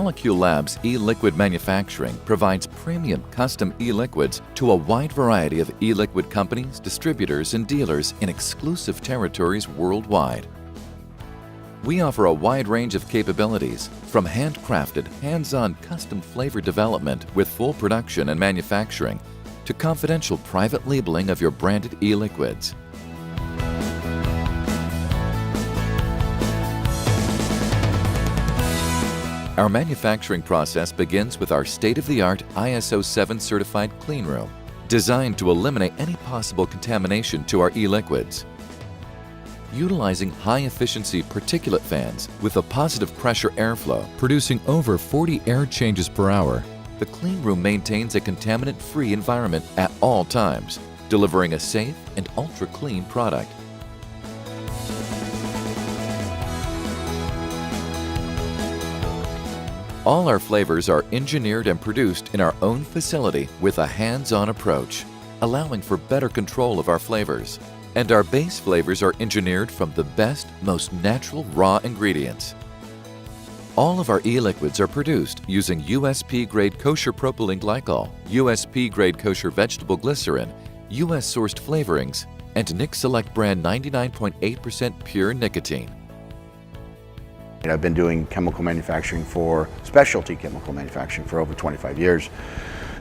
moleculeLabs e-liquid manufacturing provides premium custom e-liquids to a wide variety of e-liquid companies, distributors, and dealers in exclusive territories worldwide. We offer a wide range of capabilities, from handcrafted, hands-on custom flavor development with full production and manufacturing, to confidential private labeling of your branded e-liquids. Our manufacturing process begins with our state-of-the-art ISO 7 certified clean room, designed to eliminate any possible contamination to our e-liquids. Utilizing high-efficiency particulate fans with a positive pressure airflow producing over 40 air changes per hour, the clean room maintains a contaminant-free environment at all times, delivering a safe and ultra-clean product. All our flavors are engineered and produced in our own facility with a hands-on approach, allowing for better control of our flavors. And our base flavors are engineered from the best, most natural raw ingredients. All of our e-liquids are produced using USP-grade kosher propylene glycol, USP-grade kosher vegetable glycerin, US-sourced flavorings, and Nick Select brand 99.8% pure nicotine. I've been doing chemical manufacturing specialty chemical manufacturing for over 25 years.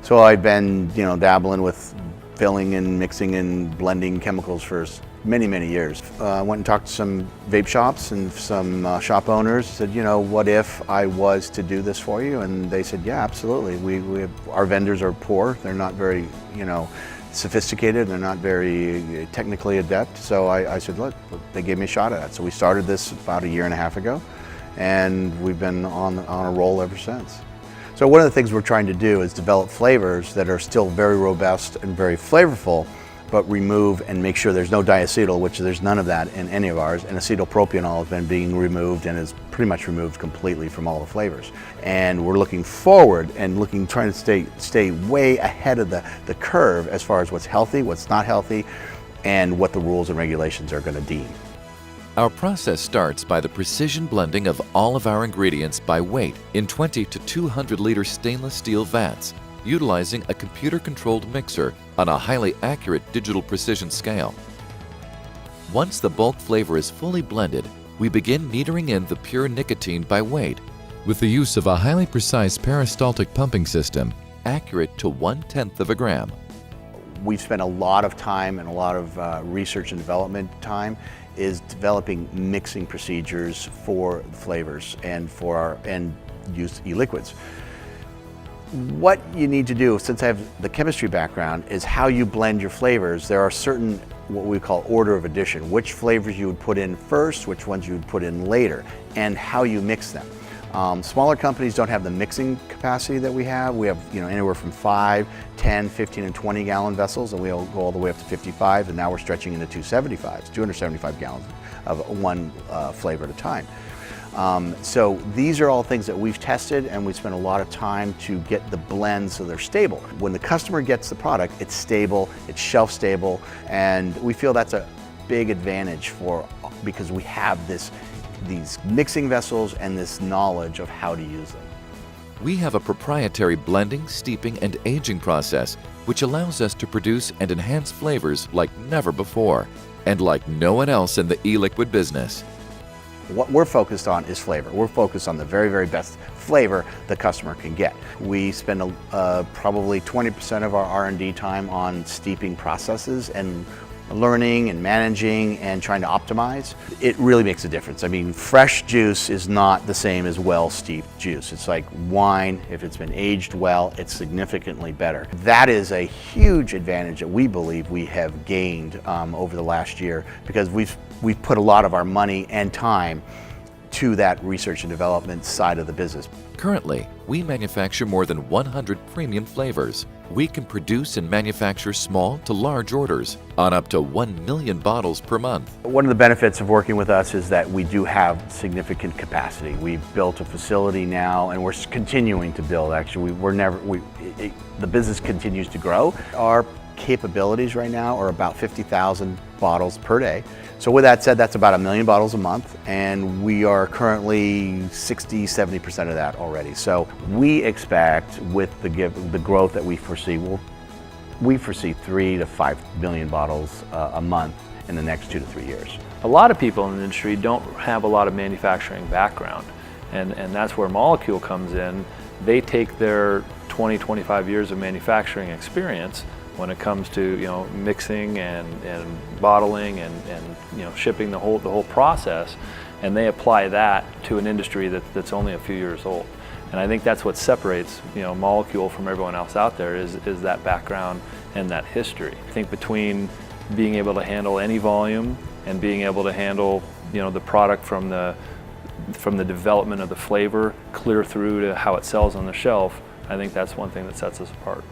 So I've been, dabbling with filling and mixing and blending chemicals for many, many years. I went and talked to some vape shops and some shop owners, said, what if I was to do this for you? And they said, yeah, absolutely. Our vendors are poor. They're not very, sophisticated. They're not very technically adept. So I said, look, they gave me a shot at it. So we started this about a year and a half ago, and we've been on a roll ever since. So one of the things we're trying to do is develop flavors that are still very robust and very flavorful, but remove and make sure there's no diacetyl, which there's none of that in any of ours, and acetylpropionyl has been being removed and is pretty much removed completely from all the flavors. And we're looking forward and trying to stay way ahead of the curve as far as what's healthy, what's not healthy, and what the rules and regulations are going to deem. Our process starts by the precision blending of all of our ingredients by weight in 20 to 200 liter stainless steel vats, utilizing a computer-controlled mixer on a highly accurate digital precision scale. Once the bulk flavor is fully blended, we begin metering in the pure nicotine by weight with the use of a highly precise peristaltic pumping system, accurate to 1/10 of a gram. We've spent a lot of time and a lot of research and development time is developing mixing procedures for flavors and for our end-use e-liquids. What you need to do, since I have the chemistry background, is how you blend your flavors. There are certain, what we call order of addition, which flavors you would put in first, which ones you would put in later, and how you mix them. Smaller companies don't have the mixing capacity that we have. We have anywhere from 5, 10, 15, and 20 gallon vessels, and we'll go all the way up to 55, and now we're stretching into 275 gallons of one flavor at a time. So these are all things that we've tested, and we spent a lot of time to get the blends so they're stable. When the customer gets the product, it's stable, it's shelf stable, and we feel that's a big advantage because we have these mixing vessels and this knowledge of how to use them. We have a proprietary blending, steeping, and aging process which allows us to produce and enhance flavors like never before, and like no one else in the e-liquid business. What we're focused on is flavor. We're focused on the very, very best flavor the customer can get. We spend probably 20% of our R&D time on steeping processes and learning and managing and trying to optimize. It really makes a difference. I mean, fresh juice is not the same as well-steeped juice. It's like wine. If it's been aged well, it's significantly better. That is a huge advantage that we believe we have gained over the last year, because we've put a lot of our money and time to that research and development side of the business. Currently, we manufacture more than 100 premium flavors. We can produce and manufacture small to large orders on up to 1 million bottles per month. One of the benefits of working with us is that we do have significant capacity. We've built a facility now, and we're continuing to build. Actually, the business continues to grow. Our capabilities right now are about 50,000 bottles per day. So with that said, that's about 1 million bottles a month, and we are currently 60–70% of that already. So we expect, with the growth that we foresee, we foresee 3 to 5 million bottles a month in the next 2 to 3 years. A lot of people in the industry don't have a lot of manufacturing background, and that's where Molecule comes in. They take their 20–25 years of manufacturing experience when it comes to mixing and bottling and shipping the whole process, and they apply that to an industry that's only a few years old. And I think that's what separates Molecule from everyone else out there is that background and that history. I think between being able to handle any volume and being able to handle the product from the development of the flavor clear through to how it sells on the shelf, I think that's one thing that sets us apart.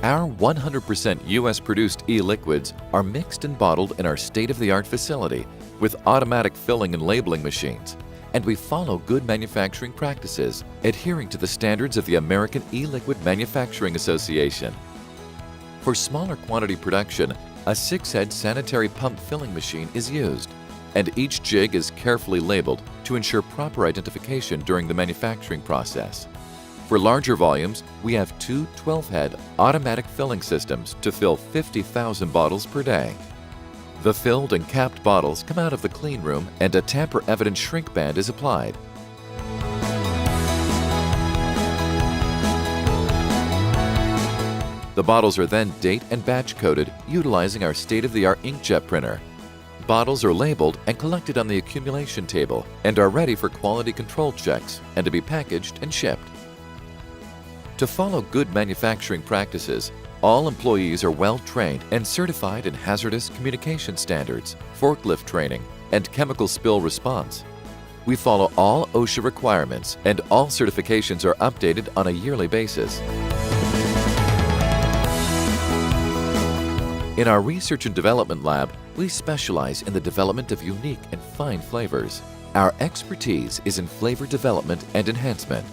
Our 100% U.S. produced e-liquids are mixed and bottled in our state-of-the-art facility with automatic filling and labeling machines, and we follow good manufacturing practices, adhering to the standards of the American E-Liquid Manufacturing Association. For smaller quantity production, a 6-head sanitary pump filling machine is used, and each jig is carefully labeled to ensure proper identification during the manufacturing process. For larger volumes, we have 2 12-head automatic filling systems to fill 50,000 bottles per day. The filled and capped bottles come out of the clean room and a tamper-evident shrink band is applied. The bottles are then date and batch coded utilizing our state-of-the-art inkjet printer. Bottles are labeled and collected on the accumulation table and are ready for quality control checks and to be packaged and shipped. To follow good manufacturing practices, all employees are well trained and certified in hazardous communication standards, forklift training, and chemical spill response. We follow all OSHA requirements and all certifications are updated on a yearly basis. In our research and development lab, we specialize in the development of unique and fine flavors. Our expertise is in flavor development and enhancement.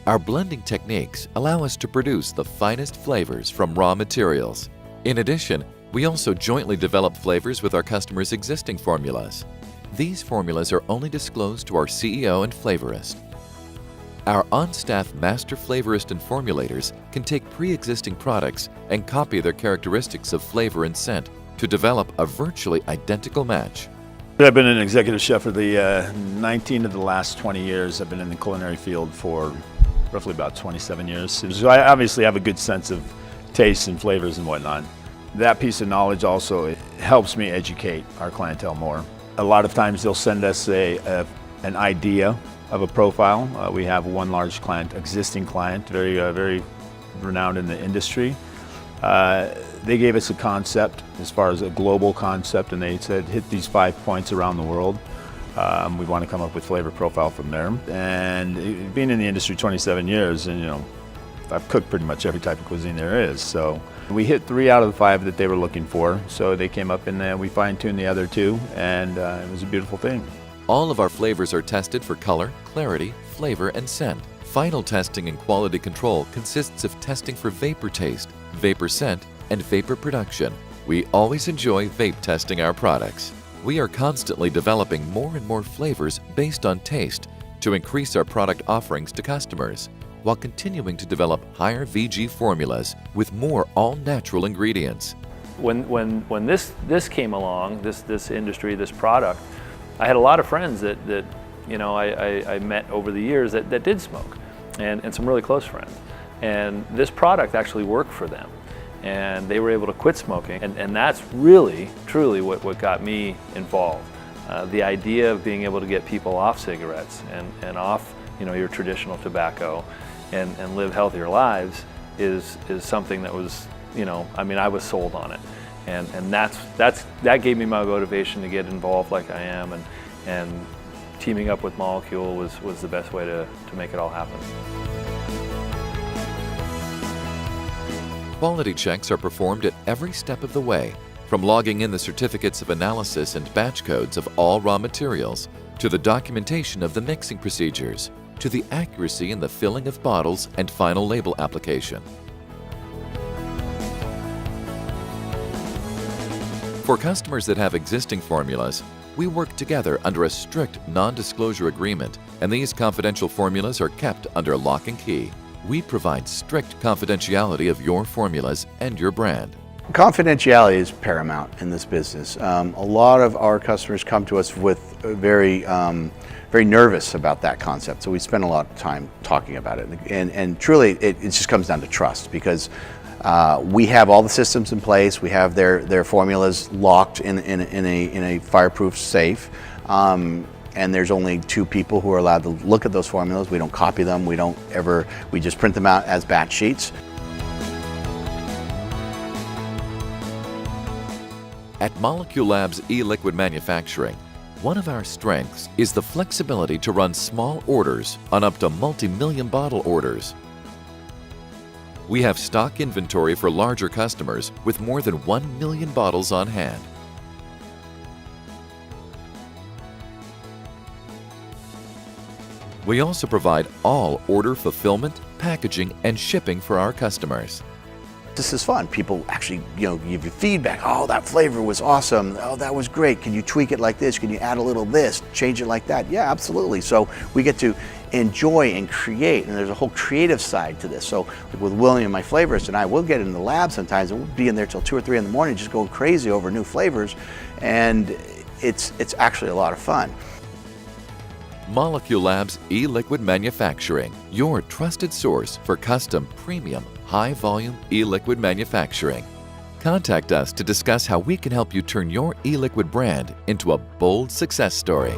Our blending techniques allow us to produce the finest flavors from raw materials. In addition, we also jointly develop flavors with our customers' existing formulas. These formulas are only disclosed to our CEO and flavorist. Our on-staff master flavorist and formulators can take pre-existing products and copy their characteristics of flavor and scent to develop a virtually identical match. I've been an executive chef for the 19 of the last 20 years. I've been in the culinary field for roughly about 27 years. So I obviously have a good sense of tastes and flavors and whatnot. That piece of knowledge also helps me educate our clientele more. A lot of times they'll send us an idea of a profile. We have one large client, existing client, very renowned in the industry. They gave us a concept as far as a global concept, and they said hit these 5 points around the world. We want to come up with flavor profile from there. And being in the industry 27 years, and I've cooked pretty much every type of cuisine there is. So we hit 3 out of the 5 that they were looking for. So they came up and we fine-tuned the other 2, and it was a beautiful thing. All of our flavors are tested for color, clarity, flavor, and scent. Final testing and quality control consists of testing for vapor taste, vapor scent, and vapor production. We always enjoy vape testing our products. We are constantly developing more and more flavors based on taste to increase our product offerings to customers, while continuing to develop higher VG formulas with more all-natural ingredients. When this came along, this industry, this product, I had a lot of friends that I met over the years that did smoke, and some really close friends. And this product actually worked for them, and they were able to quit smoking, and that's really, truly what got me involved. The idea of being able to get people off cigarettes and off your traditional tobacco and live healthier lives is something that was, I was sold on it. And that gave me my motivation to get involved like I am, and teaming up with Molecule was the best way to make it all happen. Quality checks are performed at every step of the way, from logging in the certificates of analysis and batch codes of all raw materials, to the documentation of the mixing procedures, to the accuracy in the filling of bottles and final label application. For customers that have existing formulas, we work together under a strict non-disclosure agreement, and these confidential formulas are kept under lock and key. We provide strict confidentiality of your formulas and your brand. Confidentiality is paramount in this business. A lot of our customers come to us with very nervous about that concept, so we spend a lot of time talking about it. And truly, it just comes down to trust, because we have all the systems in place. We have their formulas locked in a fireproof safe. And there's only 2 people who are allowed to look at those formulas. We don't copy them. We just print them out as batch sheets. At moleculeLabs e-liquid manufacturing, one of our strengths is the flexibility to run small orders on up to multi-million bottle orders. We have stock inventory for larger customers with more than 1 million bottles on hand. We also provide all order fulfillment, packaging, and shipping for our customers. This is fun. People actually, give you feedback. Oh, that flavor was awesome. Oh, that was great. Can you tweak it like this? Can you add a little this? Change it like that? Yeah, absolutely. So we get to enjoy and create, and there's a whole creative side to this. So with William, my flavorist, and I, we'll get in the lab sometimes, and we'll be in there till 2 or 3 in the morning just going crazy over new flavors, and it's actually a lot of fun. moleculeLabs e-liquid manufacturing, your trusted source for custom, premium, high-volume e-liquid manufacturing. Contact us to discuss how we can help you turn your e-liquid brand into a bold success story.